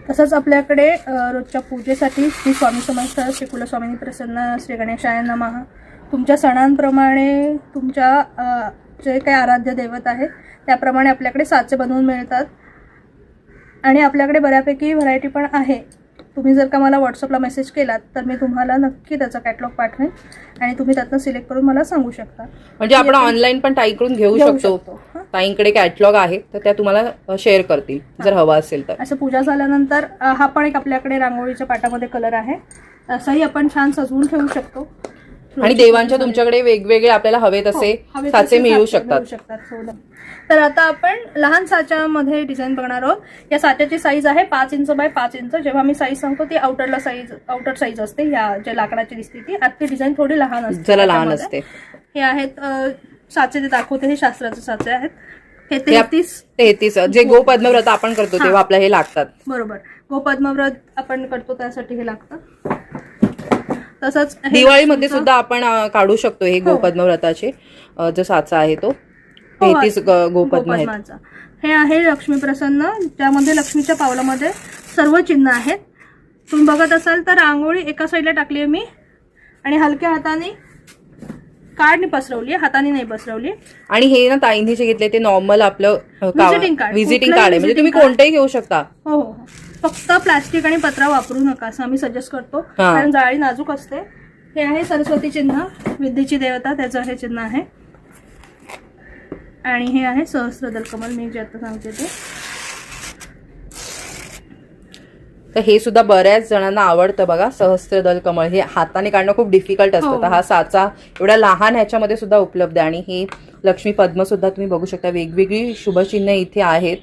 तसंच आपल्याकडे रोजच्या पूजेसाठी श्री स्वामी समर्थ, श्री कुलस्वामिनी प्रसन्न, श्री गणेशाय नमः, तुमच्या सणांप्रमाणे तुमच्या जे काही आराध्य दैवत आहे त्याप्रमाणे आपल्याकडे साचे बनवून मिळतात. आणि आपल्याकडे बऱ्यापैकी व्हरायटी पण आहे. तुम्ही जर का मला व्हॉट्सअपला मेसेज केलात तर मी तुम्हाला नक्की त्याचा कॅटलॉग पाठवेन आणि तुम्ही त्यातनं सिलेक्ट करून मला सांगू शकता. म्हणजे आपण ऑनलाईन पण ताईकडून घेऊ शकतो. ताईंकडे कॅटलॉग आहे तर त्या तुम्हाला शेअर करतील जर हवा असेल तर. असं पूजा झाल्यानंतर हा पण एक आपल्याकडे रांगोळीच्या पाटामध्ये कलर आहे. असंही आपण छान सजवून ठेवू शकतो. आणि देवांच्या तुमच्याकडे वेगवेगळे आपल्याला हवे तसे साचे मिळू शकतात. तर आता आपण लहान साच्यामध्ये डिझाईन बघणार आहोत. या साच्याची साईज आहे 5 इंच बाय 5 इंच. जेव्हा मी साईज सांगतो ती आउटर साईज असते. या जे लाकडाची दिसते ती आतली डिझाईन थोडी लहान असते, जरा लहान असते. हे आहेत साचे जे दाखवते हे शास्त्राचे साचे आहेत. हे 33 जे गोपद्मव्रत आपण करतो तेव्हा आपल्याला हे लागतात. बरोबर, गोपद्मव्रत आपण करतो त्यासाठी हे लागतं. तसंच दिवाळीमध्ये सुद्धा आपण काढू शकतो हे गोपद्मव्रताचे जो साचा आहे तो 33 गोपद्म आहेत. हे आहे लक्ष्मी प्रसन्न, त्यामध्ये लक्ष्मीच्या पावलामध्ये सर्व चिन्ह आहेत. तुम्ही बघत असाल तर रांगोळी एका साईडला टाकली आहे मी आणि हलक्या हाताने कार्डने पसरवली, हाताने नाही पसरवली. आणि हे ना ताईंनी जे घेतले ते नॉर्मल आपलं व्हिजिटिंग कार्ड आहे, म्हणजे तुम्ही कोणतेही घेऊ शकता. हो हो, फक्त प्लास्टिक आणि पत्रा वापरू नका असं आम्ही सजेस्ट करतो, कारण जाळी नाजूक असते. हे आहे सरस्वती चिन्ह, विद्येची देवता, त्याचं हे चिन्ह आहे. आणि हे आहे सहस्त्रदल कमल, मी जे आता सांगते ते. तर हे सुद्धा बऱ्याच जणांना आवडतं बघा, सहस्त्रदल कमळ. हे हाताने काढणं खूप डिफिकल्ट असतं. तर हा साचा एवढ्या लहान ह्याच्यामध्ये सुद्धा उपलब्ध आहे. आणि हे लक्ष्मी पद्म सुद्धा तुम्ही बघू शकता. वेगवेगळी शुभचिन्ह इथे आहेत.